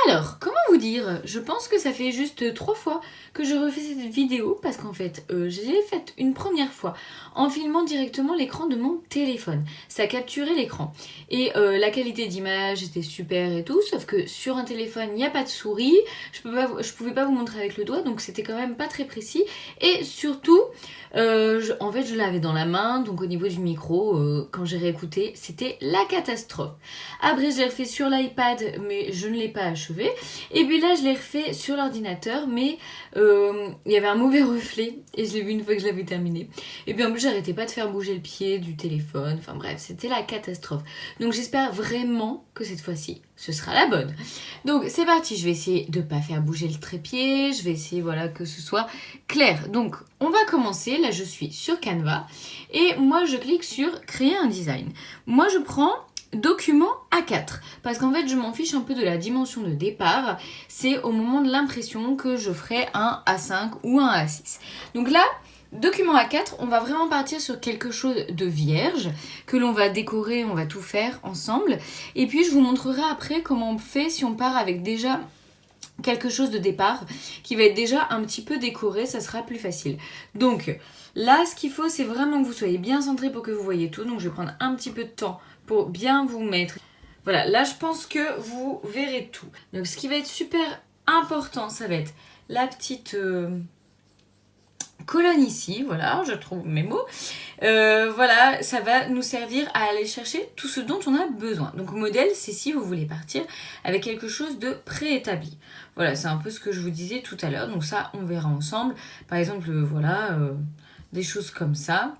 Alors, comment vous dire? Je pense que ça fait juste 3 fois que je refais cette vidéo parce qu'en fait, je l'ai faite une première fois en filmant directement l'écran de mon téléphone. Ça capturait l'écran. Et la qualité d'image était super et tout, sauf que sur un téléphone, il n'y a pas de souris, je pouvais pas vous montrer avec le doigt, donc c'était quand même pas très précis. Et surtout, en fait, je l'avais dans la main, donc au niveau du micro, quand j'ai réécouté, c'était la catastrophe. Après, je l'ai refait sur l'iPad, mais je ne l'ai pas achevé. Et puis là, je l'ai refait sur l'ordinateur, mais il y avait un mauvais reflet, et je l'ai vu une fois que je l'avais terminé. Et puis en plus, j'arrêtais pas de faire bouger le pied du téléphone, enfin bref, c'était la catastrophe. Donc j'espère vraiment que cette fois-ci, ce sera la bonne. Donc c'est parti, je vais essayer de pas faire bouger le trépied, je vais essayer voilà que ce soit clair. Donc on va commencer, là je suis sur Canva, et moi je clique sur créer un design. Moi je prends document A4 parce qu'en fait je m'en fiche un peu de la dimension de départ, c'est au moment de l'impression que je ferai un A5 ou un A6. Donc là, document A4, on va vraiment partir sur quelque chose de vierge que l'on va décorer, on va tout faire ensemble, et puis je vous montrerai après comment on fait si on part avec déjà quelque chose de départ qui va être déjà un petit peu décoré, ça sera plus facile. Donc là, ce qu'il faut, c'est vraiment que vous soyez bien centré pour que vous voyez tout. Donc je vais prendre un petit peu de temps pour bien vous mettre. Voilà, là je pense que vous verrez tout. Donc ce qui va être super important, ça va être la petite colonne ici, voilà, je trouve mes mots. Voilà, ça va nous servir à aller chercher tout ce dont on a besoin. Donc modèle, c'est si vous voulez partir avec quelque chose de préétabli. Voilà, c'est un peu ce que je vous disais tout à l'heure. Donc ça, on verra ensemble. Par exemple, voilà, des choses comme ça.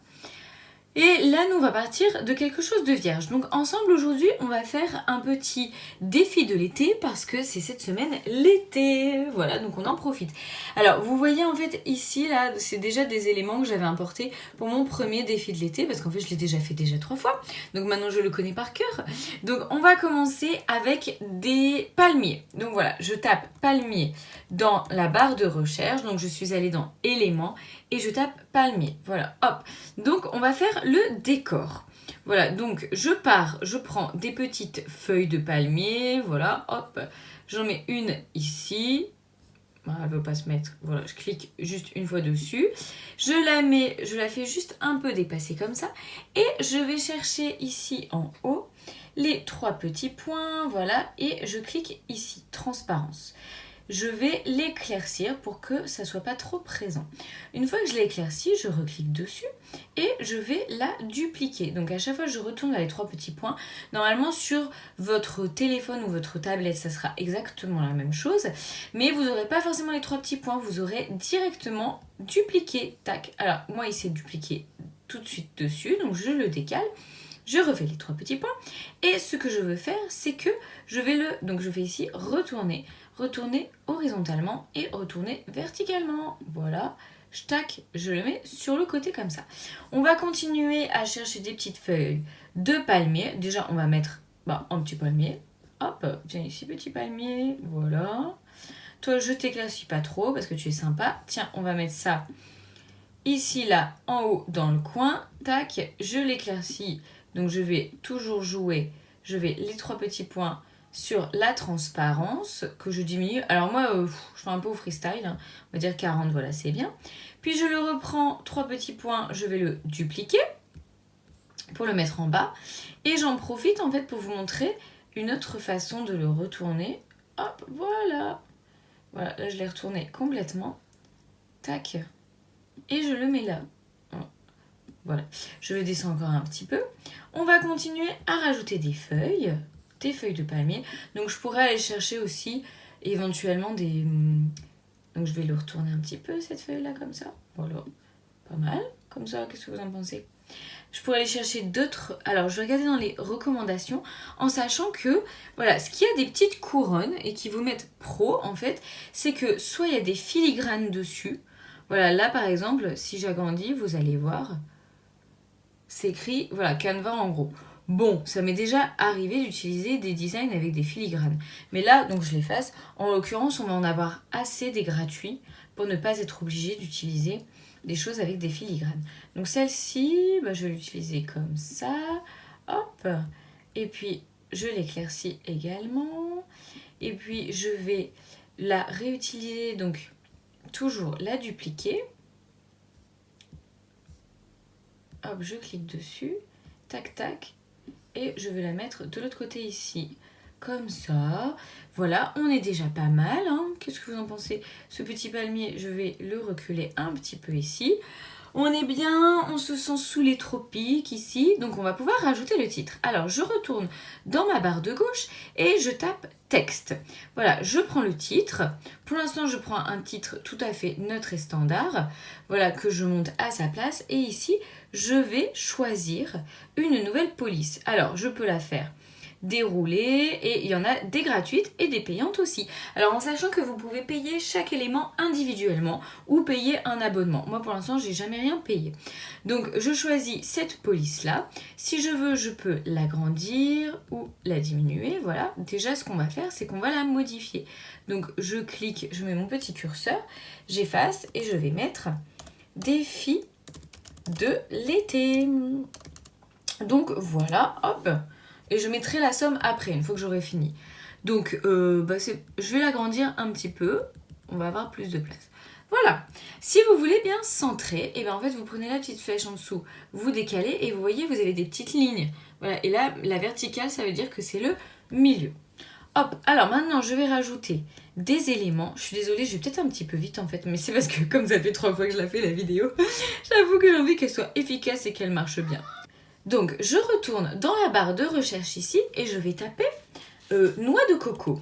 Et là, nous, on va partir de quelque chose de vierge. Donc ensemble, aujourd'hui, on va faire un petit défi de l'été parce que c'est cette semaine l'été. Voilà, donc on en profite. Alors, vous voyez en fait ici, là, c'est déjà des éléments que j'avais importés pour mon premier défi de l'été parce qu'en fait, je l'ai déjà fait 3 fois. Donc maintenant, je le connais par cœur. Donc, on va commencer avec des palmiers. Donc voilà, je tape palmier dans la barre de recherche. Donc, je suis allée dans éléments et je tape palmier. Voilà, hop. Donc, on va faire le décor. Voilà, donc je pars, je prends des petites feuilles de palmier, voilà, hop, j'en mets une ici. Elle ne veut pas se mettre, voilà, je clique juste une fois dessus. Je la fais juste un peu dépasser comme ça. Et je vais chercher ici en haut les 3 petits points, voilà, et je clique ici, transparence. Je vais l'éclaircir pour que ça soit pas trop présent. Une fois que je l'ai éclairci, je reclique dessus et je vais la dupliquer. Donc à chaque fois, je retourne vers les 3 petits points. Normalement, sur votre téléphone ou votre tablette, ça sera exactement la même chose. Mais vous n'aurez pas forcément les 3 petits points, vous aurez directement dupliqué. Tac. Alors, moi, il s'est dupliqué tout de suite dessus, donc je le décale. Je refais les 3 petits points. Et ce que je veux faire, c'est que je vais donc je vais ici retourner horizontalement et retourner verticalement. Voilà, je le mets sur le côté comme ça. On va continuer à chercher des petites feuilles de palmier. Déjà, on va mettre un petit palmier. Hop, tiens ici, petit palmier, voilà. Toi, je t'éclaircis pas trop parce que tu es sympa. Tiens, on va mettre ça ici, là, en haut, dans le coin. Tac, je l'éclaircis. Donc, je vais toujours jouer. Je vais les 3 petits points sur la transparence que je diminue. Alors moi, je fais un peu au freestyle, hein. On va dire 40, voilà, c'est bien. Puis je le reprends, 3 petits points, je vais le dupliquer pour le mettre en bas. Et j'en profite en fait pour vous montrer une autre façon de le retourner. Hop, voilà. Voilà, là je l'ai retourné complètement. Tac. Et je le mets là. Voilà, je le descends encore un petit peu. On va continuer à rajouter des feuilles de palmier. Donc je pourrais aller chercher aussi éventuellement des... Donc je vais le retourner un petit peu cette feuille là comme ça. Voilà, pas mal. Comme ça, qu'est-ce que vous en pensez? Je pourrais aller chercher d'autres... Alors je vais regarder dans les recommandations en sachant que, voilà, ce qu'il y a des petites couronnes et qui vous mettent pro en fait, c'est que soit il y a des filigranes dessus. Voilà, là par exemple, si j'agrandis, vous allez voir, c'est écrit, voilà, Canva en gros. Bon, ça m'est déjà arrivé d'utiliser des designs avec des filigranes. Mais là, donc je l'efface. En l'occurrence, on va en avoir assez des gratuits pour ne pas être obligé d'utiliser des choses avec des filigranes. Donc celle-ci, je vais l'utiliser comme ça. Hop. Et puis, je l'éclaircis également. Et puis je vais la réutiliser, donc toujours la dupliquer. Hop, je clique dessus, tac tac, et je vais la mettre de l'autre côté ici. Comme ça, voilà, on est déjà pas mal, hein. Qu'est-ce que vous en pensez? Ce petit palmier, je vais le reculer un petit peu ici. On est bien, on se sent sous les tropiques ici, donc on va pouvoir rajouter le titre. Alors je retourne dans ma barre de gauche et je tape texte. Voilà, je prends le titre. Pour l'instant, je prends un titre tout à fait neutre et standard. Voilà, que je monte à sa place. Et ici, je vais choisir une nouvelle police. Alors, je peux la faire déroulées et il y en a des gratuites et des payantes aussi. Alors en sachant que vous pouvez payer chaque élément individuellement ou payer un abonnement. Moi pour l'instant j'ai jamais rien payé. Donc je choisis cette police là. Si je veux je peux l'agrandir ou la diminuer. Voilà, déjà ce qu'on va faire c'est qu'on va la modifier. Donc je clique, je mets mon petit curseur, j'efface et je vais mettre défi de l'été. Donc voilà, hop. Et je mettrai la somme après, une fois que j'aurai fini. Donc, je vais l'agrandir un petit peu. On va avoir plus de place. Voilà. Si vous voulez bien centrer, et bien en fait, vous prenez la petite flèche en dessous, vous décalez et vous voyez, vous avez des petites lignes. Voilà. Et là, la verticale, ça veut dire que c'est le milieu. Hop. Alors maintenant, je vais rajouter des éléments. Je suis désolée, je vais peut-être un petit peu vite en fait, mais c'est parce que comme ça fait 3 fois que je la fais la vidéo, j'avoue que j'ai envie qu'elle soit efficace et qu'elle marche bien. Donc, je retourne dans la barre de recherche ici et je vais taper noix de coco.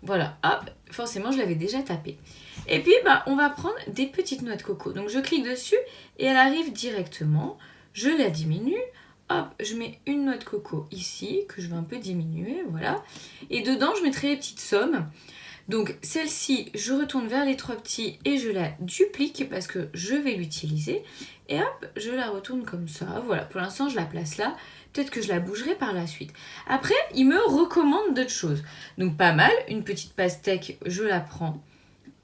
Voilà, hop, forcément, je l'avais déjà tapé. Et puis, on va prendre des petites noix de coco. Donc, je clique dessus et elle arrive directement. Je la diminue. Hop, je mets une noix de coco ici, que je vais un peu diminuer, voilà. Et dedans, je mettrai les petites sommes. Donc, celle-ci, je retourne vers les 3 petits et je la duplique parce que je vais l'utiliser. Et hop, je la retourne comme ça. Voilà, pour l'instant, je la place là. Peut-être que je la bougerai par la suite. Après, il me recommande d'autres choses. Donc, pas mal. Une petite pastèque, je la prends.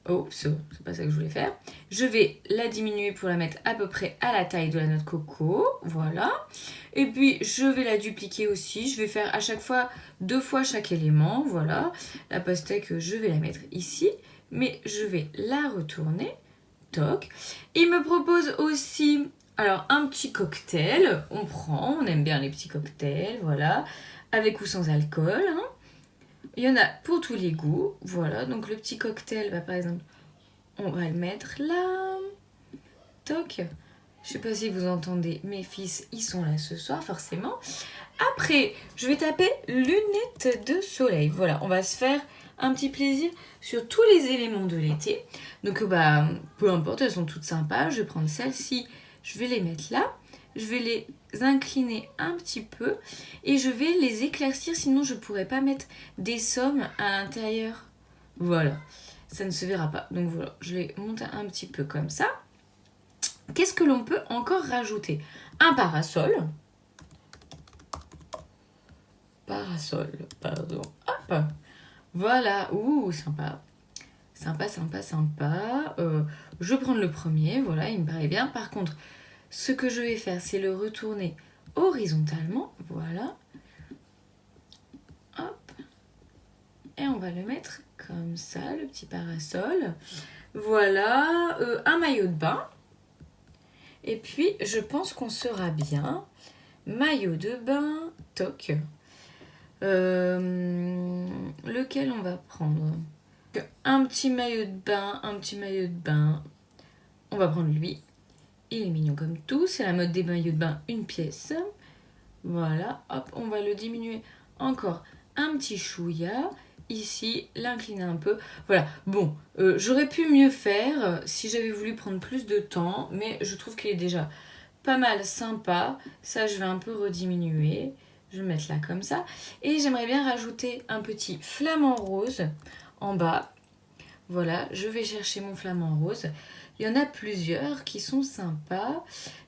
Oh, c'est pas ça que je voulais faire. Je vais la diminuer pour la mettre à peu près à la taille de la noix de coco. Voilà. Et puis, je vais la dupliquer aussi. Je vais faire à chaque fois 2 fois chaque élément. Voilà. La pastèque, je vais la mettre ici. Mais je vais la retourner. Toc. Il me propose aussi alors un petit cocktail. On prend. On aime bien les petits cocktails. Voilà. Avec ou sans alcool. Hein. Il y en a pour tous les goûts. Voilà, donc le petit cocktail, par exemple, on va le mettre là. Toc. Je sais pas si vous entendez, mes fils, ils sont là ce soir, forcément. Après, je vais taper lunettes de soleil. Voilà, on va se faire un petit plaisir sur tous les éléments de l'été. Donc, peu importe, elles sont toutes sympas. Je vais prendre celle-ci, je vais les mettre là. Je vais les incliner un petit peu et je vais les éclaircir, sinon je ne pourrais pas mettre des sommes à l'intérieur. Voilà, ça ne se verra pas. Donc voilà, je les monte un petit peu comme ça. Qu'est-ce que l'on peut encore rajouter? Un parasol. Parasol, pardon. Hop, voilà, ouh, sympa. Sympa, sympa, sympa. Je vais prendre le premier, voilà, il me paraît bien. Par contre, ce que je vais faire, c'est le retourner horizontalement. Voilà. Hop. Et on va le mettre comme ça, le petit parasol. Voilà. Un maillot de bain. Et puis, je pense qu'on sera bien. Maillot de bain. Toc. Lequel on va prendre? Un petit maillot de bain, un petit maillot de bain. On va prendre lui. Il est mignon comme tout, c'est la mode des maillots de bain, une pièce. Voilà, hop, on va le diminuer encore un petit chouïa. Ici, l'incliner un peu. Voilà, bon, j'aurais pu mieux faire si j'avais voulu prendre plus de temps, mais je trouve qu'il est déjà pas mal sympa. Ça, je vais un peu rediminuer. Je vais mettre là comme ça. Et j'aimerais bien rajouter un petit flamant rose en bas. Voilà, je vais chercher mon flamant rose. Il y en a plusieurs qui sont sympas.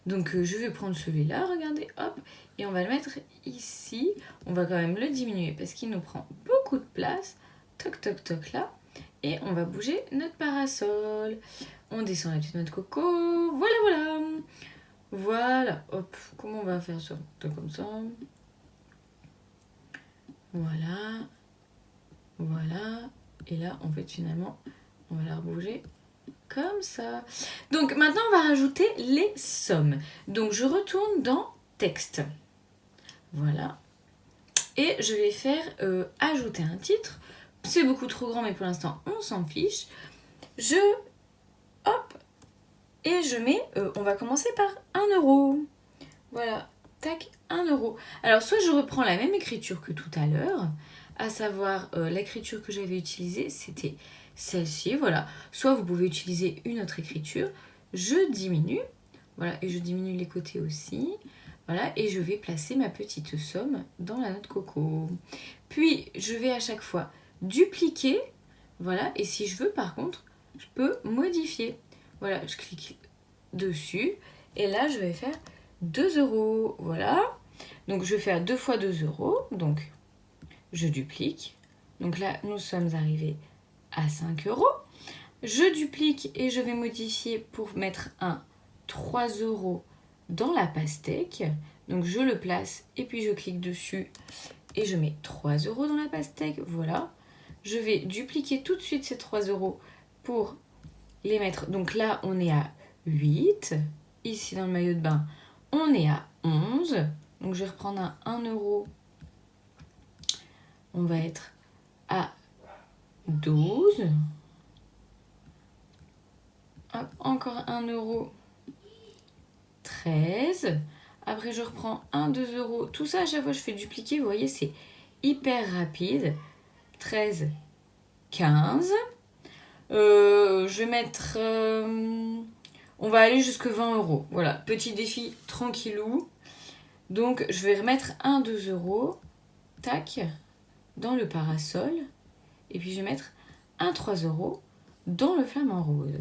Donc, je vais prendre celui-là, regardez, hop. Et on va le mettre ici. On va quand même le diminuer parce qu'il nous prend beaucoup de place. Toc, toc, toc, là. Et on va bouger notre parasol. On descend la petite noix de coco. Voilà, voilà. Voilà, hop. Comment on va faire ça? Comme ça. Voilà. Voilà. Et là, en fait, finalement, on va la rebouger comme ça. Donc, maintenant, on va rajouter les sommes. Donc, je retourne dans texte. Voilà. Et je vais faire ajouter un titre. C'est beaucoup trop grand, mais pour l'instant, on s'en fiche. Hop, et je mets, on va commencer par 1 euro. Voilà, tac, 1 euro. Alors, soit je reprends la même écriture que tout à l'heure, à savoir l'écriture que j'avais utilisée, c'était celle-ci, voilà. Soit vous pouvez utiliser une autre écriture. Je diminue, voilà, et je diminue les côtés aussi. Voilà, et je vais placer ma petite somme dans la noix de coco. Puis, je vais à chaque fois dupliquer, voilà, et si je veux, par contre, je peux modifier. Voilà, je clique dessus, et là, je vais faire 2 euros, voilà. Donc, je vais faire 2 fois 2 euros, donc je duplique. Donc là, nous sommes arrivés à 5 euros. Je duplique et je vais modifier pour mettre un 3 euros dans la pastèque. Donc je le place et puis je clique dessus et je mets 3 euros dans la pastèque. Voilà. Je vais dupliquer tout de suite ces 3 euros pour les mettre. Donc là, on est à 8. Ici, dans le maillot de bain, on est à 11. Donc je vais reprendre un 1 euro. On va être à 12. Hop, encore 1 euro. 13. Après, je reprends 1, 2 euros. Tout ça, à chaque fois, je fais dupliquer. Vous voyez, c'est hyper rapide. 13, 15. Je vais mettre... on va aller jusque 20 euros. Voilà, petit défi tranquillou. Donc, je vais remettre 1, 2 euros. Tac. Dans le parasol. Et puis, je vais mettre 1, 3 euros dans le flamant rose.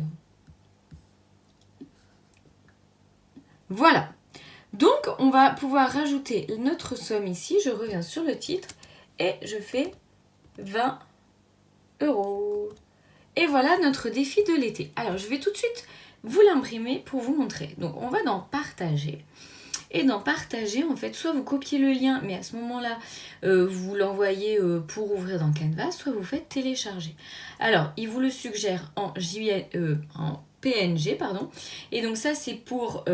Voilà. Donc, on va pouvoir rajouter notre somme ici. Je reviens sur le titre et je fais 20 euros. Et voilà notre défi de l'été. Alors, je vais tout de suite vous l'imprimer pour vous montrer. Donc, on va dans Partager. Et dans Partager, en fait, soit vous copiez le lien, mais à ce moment-là, vous l'envoyez pour ouvrir dans Canva, soit vous faites télécharger. Alors, il vous le suggère en PNG, pardon. Et donc ça, c'est pour...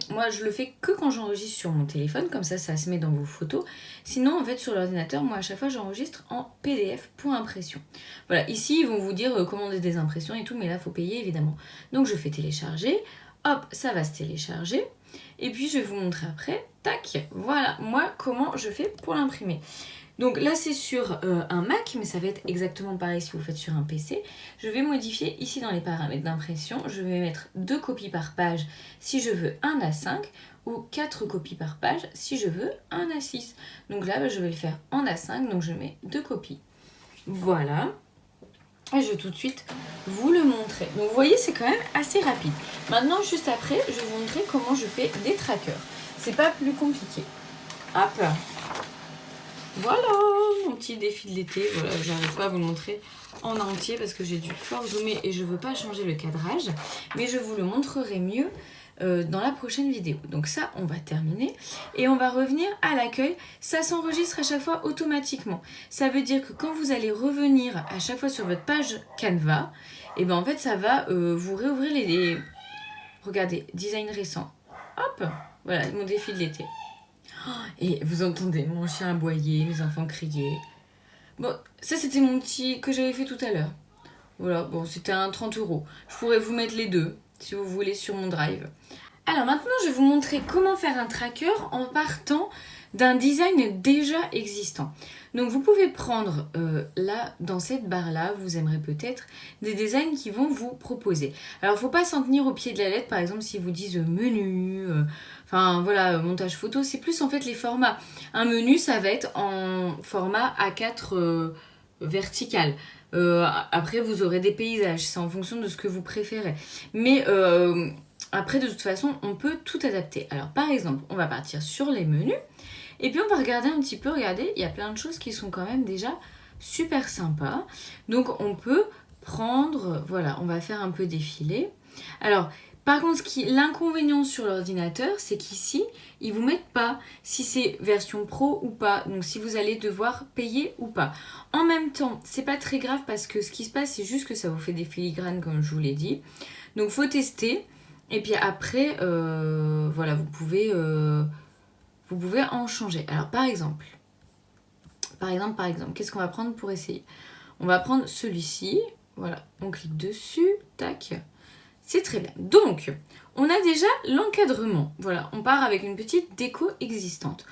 moi, je le fais que quand j'enregistre sur mon téléphone, comme ça se met dans vos photos. Sinon, en fait, sur l'ordinateur, moi, à chaque fois, j'enregistre en PDF pour impression. Voilà, ici, ils vont vous dire commander des impressions et tout, mais là, il faut payer, évidemment. Donc, je fais télécharger. Hop, ça va se télécharger. Et puis, je vais vous montrer après. Tac, voilà, moi, comment je fais pour l'imprimer. Donc là, c'est sur un Mac, mais ça va être exactement pareil si vous faites sur un PC. Je vais modifier ici dans les paramètres d'impression. Je vais mettre 2 copies par page si je veux un A5 ou 4 copies par page si je veux un A6. Donc là, je vais le faire en A5, donc je mets 2 copies. Voilà. Et je vais tout de suite vous le montrer. Donc vous voyez, c'est quand même assez rapide. Maintenant, juste après, je vais vous montrer comment je fais des trackers. C'est pas plus compliqué. Hop. Voilà, mon petit défi de l'été. Voilà, j'arrive pas à vous le montrer en entier parce que j'ai dû fort zoomer et je veux pas changer le cadrage. Mais je vous le montrerai mieux dans la prochaine vidéo. Donc ça, on va terminer. Et on va revenir à l'accueil. Ça s'enregistre à chaque fois automatiquement. Ça veut dire que quand vous allez revenir à chaque fois sur votre page Canva, et ben en fait, ça va vous réouvrir les... Regardez, design récent. Hop, voilà, mon défi de l'été. Et vous entendez mon chien aboyer, mes enfants crier. Bon, ça c'était mon petit que j'avais fait tout à l'heure. Voilà, bon, c'était un 30 euros. Je pourrais vous mettre les deux, si vous voulez, sur mon drive. Alors maintenant, je vais vous montrer comment faire un tracker en partant d'un design déjà existant. Donc vous pouvez prendre là, dans cette barre-là, vous aimerez peut-être des designs qui vont vous proposer. Alors il ne faut pas s'en tenir au pied de la lettre, par exemple si vous disent menu, enfin voilà, montage photo, c'est plus en fait les formats. Un menu, ça va être en format A4 vertical. Après, vous aurez des paysages, c'est en fonction de ce que vous préférez. Mais après, de toute façon, on peut tout adapter. Alors par exemple, on va partir sur les menus. Et puis on va regarder un petit peu, regardez, il y a plein de choses qui sont quand même déjà super sympas. Donc on peut prendre, voilà, on va faire un peu défiler. Alors, Par contre, l'inconvénient sur l'ordinateur, c'est qu'ici, ils vous mettent pas si c'est version pro ou pas, donc si vous allez devoir payer ou pas. En même temps, c'est pas très grave parce que ce qui se passe, c'est juste que ça vous fait des filigranes comme je vous l'ai dit. Donc faut tester. Et puis après, voilà, vous pouvez en changer. Alors par exemple, qu'est-ce qu'on va prendre pour essayer? On va prendre celui-ci. Voilà, on clique dessus, tac. C'est très bien. Donc, on a déjà l'encadrement. Voilà, on part avec une petite déco existante.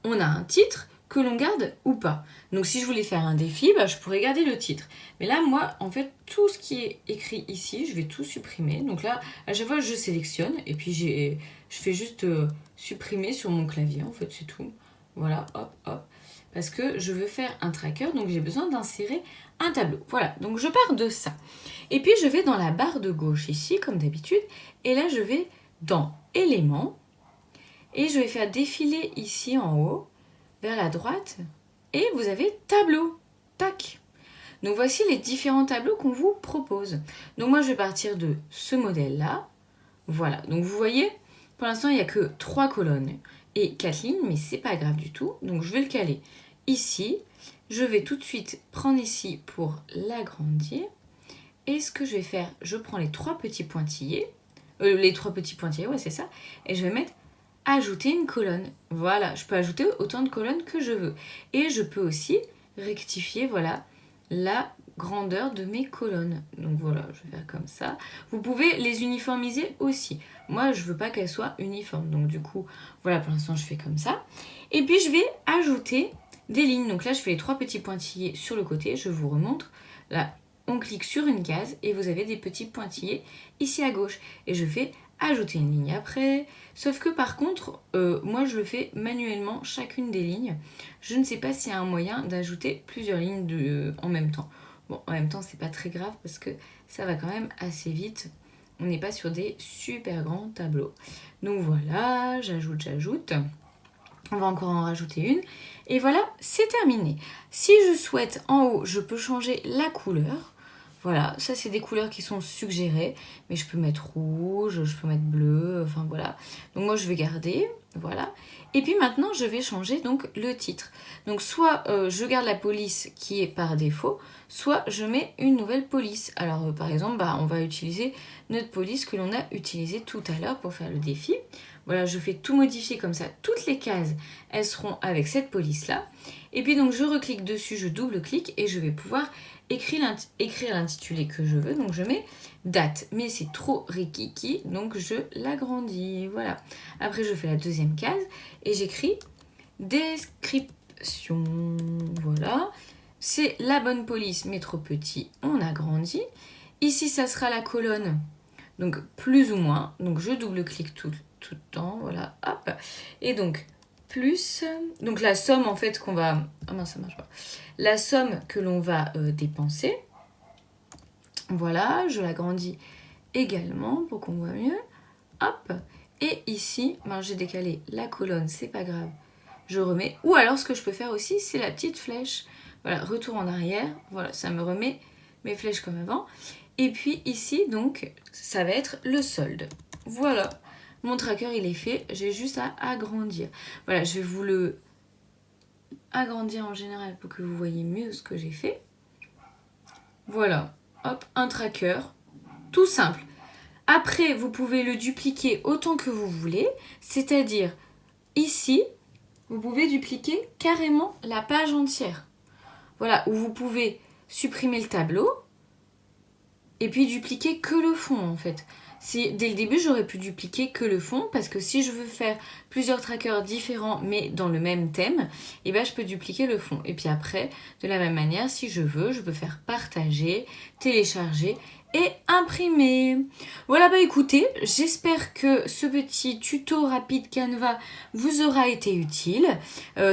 On a un titre que l'on garde ou pas. Donc, si je voulais faire un défi, je pourrais garder le titre. Mais là, moi, en fait, tout ce qui est écrit ici, je vais tout supprimer. Donc là, à chaque fois, je sélectionne et puis je fais juste supprimer sur mon clavier. En fait, c'est tout. Voilà, hop, hop. Parce que je veux faire un tracker, donc j'ai besoin d'insérer un tableau. Voilà, donc je pars de ça. Et puis je vais dans la barre de gauche ici, comme d'habitude. Et là, je vais dans éléments. Et je vais faire défiler ici en haut, vers la droite. Et vous avez tableau. Tac. Donc voici les différents tableaux qu'on vous propose. Donc moi, je vais partir de ce modèle-là. Voilà, donc vous voyez, pour l'instant, il n'y a que 3 colonnes et 4 lignes, mais c'est pas grave du tout. Donc je vais le caler ici. Je vais tout de suite prendre ici pour l'agrandir. Et ce que je vais faire, je prends les 3 petits pointillés. Ouais, c'est ça. Et je vais mettre ajouter une colonne. Voilà, je peux ajouter autant de colonnes que je veux. Et je peux aussi rectifier, voilà, la grandeur de mes colonnes. Donc voilà, je vais faire comme ça. Vous pouvez les uniformiser aussi. Moi, je veux pas qu'elles soient uniformes. Donc du coup, voilà, pour l'instant, je fais comme ça. Et puis, je vais ajouter des lignes. Donc là, je fais les 3 petits pointillés sur le côté. Je vous remontre. Là, on clique sur une case et vous avez des petits pointillés ici à gauche. Et je fais ajouter une ligne après. Sauf que par contre, moi, je le fais manuellement, chacune des lignes. Je ne sais pas s'il y a un moyen d'ajouter plusieurs lignes en même temps. Bon, en même temps, c'est pas très grave parce que ça va quand même assez vite. On n'est pas sur des super grands tableaux. Donc voilà, j'ajoute. On va encore en rajouter une. Et voilà, c'est terminé. Si je souhaite, en haut, je peux changer la couleur. Voilà, ça c'est des couleurs qui sont suggérées. Mais je peux mettre rouge, je peux mettre bleu, enfin voilà. Donc moi je vais garder, voilà. Et puis maintenant je vais changer donc le titre. Donc soit je garde la police qui est par défaut, soit je mets une nouvelle police. Alors par exemple, on va utiliser notre police que l'on a utilisée tout à l'heure pour faire le défi. Voilà, je fais tout modifier comme ça. Toutes les cases, elles seront avec cette police-là. Et puis donc je reclique dessus, je double-clique et je vais pouvoir écrire l'intitulé que je veux. Donc je mets date, mais c'est trop rikiki, donc je l'agrandis. Voilà. Après je fais la deuxième case et j'écris description. Voilà. C'est la bonne police, mais trop petit. On agrandit. Ici, ça sera la colonne. Donc plus ou moins. Donc je double-clique tout le temps. Voilà. Hop. Et donc plus. Donc la somme en fait qu'on va. Ah non, ça marche pas. La somme que l'on va dépenser. Voilà. Je l'agrandis également pour qu'on voit mieux. Hop. Et ici, j'ai décalé la colonne. C'est pas grave. Je remets. Ou alors ce que je peux faire aussi, c'est la petite flèche. Voilà. Retour en arrière. Voilà. Ça me remet mes flèches comme avant. Et puis ici, donc, ça va être le solde. Voilà. Mon tracker, il est fait. J'ai juste à agrandir. Voilà, je vais vous le agrandir en général pour que vous voyez mieux ce que j'ai fait. Voilà. Hop, un tracker. Tout simple. Après, vous pouvez le dupliquer autant que vous voulez. C'est-à-dire, ici, vous pouvez dupliquer carrément la page entière. Voilà, où vous pouvez supprimer le tableau. Et puis dupliquer que le fond en fait. Dès le début j'aurais pu dupliquer que le fond parce que si je veux faire plusieurs trackers différents mais dans le même thème, je peux dupliquer le fond. Et puis après, de la même manière, si je veux, je peux faire partager, télécharger et imprimer. Voilà, écoutez, j'espère que ce petit tuto rapide Canva vous aura été utile.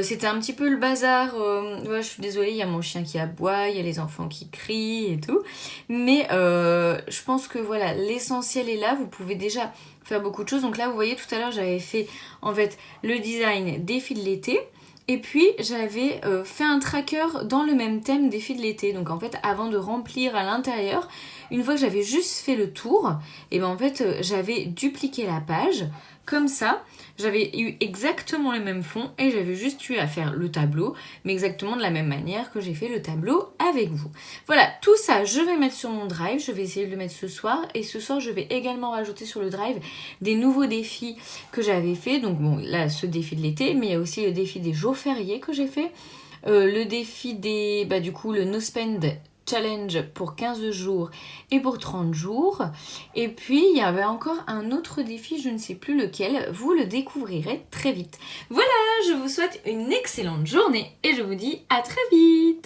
C'était un petit peu le bazar. Je suis désolée, il y a mon chien qui aboie, il y a les enfants qui crient et tout. Mais je pense que voilà, l'essentiel est là. Vous pouvez déjà faire beaucoup de choses. Donc là, vous voyez, tout à l'heure, j'avais fait en fait le design des fils de l'été. Et puis j'avais fait un tracker dans le même thème défi de l'été. Donc en fait avant de remplir à l'intérieur, une fois que j'avais juste fait le tour, et ben en fait j'avais dupliqué la page comme ça. J'avais eu exactement le même fond et j'avais juste eu à faire le tableau, mais exactement de la même manière que j'ai fait le tableau avec vous. Voilà, tout ça je vais mettre sur mon drive, je vais essayer de le mettre ce soir. Et ce soir je vais également rajouter sur le drive des nouveaux défis que j'avais fait. Donc bon, là ce défi de l'été, mais il y a aussi le défi des jours fériés que j'ai fait. Le défi des, du coup le no spend challenge pour 15 jours et pour 30 jours. Et puis, il y avait encore un autre défi, je ne sais plus lequel, vous le découvrirez très vite. Voilà, je vous souhaite une excellente journée et je vous dis à très vite.